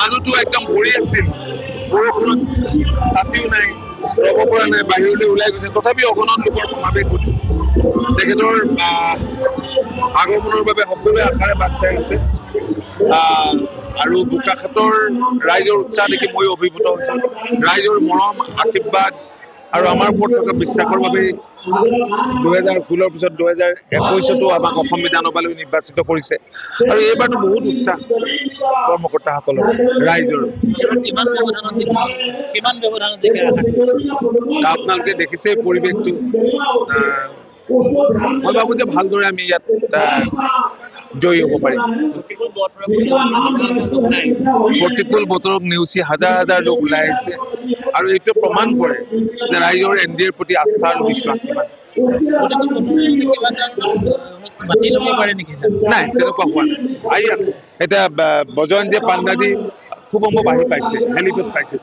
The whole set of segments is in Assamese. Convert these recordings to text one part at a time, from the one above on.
মানুহটো একদম ভৰি আছিল বৰষুণত ছাতিও নাই ৰ'ব পৰা নাই বাহিৰলৈ ওলাই গৈছে তথাপি অগণন লোকৰ সমাৱেশ ঘটিছে তেখেতৰ আগমনৰ বাবে সকলোৱে আশাৰে বাট চাই আছে আৰু বোকাখাতৰ ৰাইজৰ উৎসাহ দেখি মই অভিভূত হৈছো ৰাইজৰ মৰম আশীৰ্বাদ আৰু আমাৰ ওপৰত থকা বিশ্বাসৰ বাবে 2016 পিছত 2021তো আমাক অসম বিধানসভালৈ নিৰ্বাচিত কৰিছে আৰু এইবাৰতো বহুত উৎসাহ কৰ্মকৰ্তাসকলৰ ৰাইজৰ আপোনালোকে দেখিছে পৰিৱেশটো মই ভাবো যে ভালদৰে আমি ইয়াত জয়ী হ'ব পাৰিম প্ৰতিকূল বতৰক নেওচি হাজাৰ হাজাৰ লোক ওলাই আহিছে আৰু এইটো প্ৰমাণ কৰে যে ৰাইজৰ NDAৰ প্ৰতি আস্থা আৰু বিশ্বাস কিমান নাই তেনেকুৱা হোৱা নাই আহি আছে এতিয়া বজৰঞ্জীয়ে পাণ্ডাজী খুব বাঢ়ি পাইছে হেলিপেড পাইছে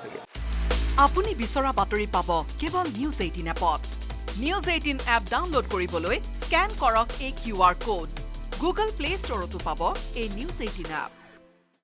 আপুনি বিচৰা বাতৰি পাব কেৱল নিউজ 18 এপত নিউজ 18 এপ ডাউনলোড কৰিবলৈ স্ক্যান কৰক এই QR কোড গুগল প্লে ষ্টৰতো পাব এই নিউজ 18 এপ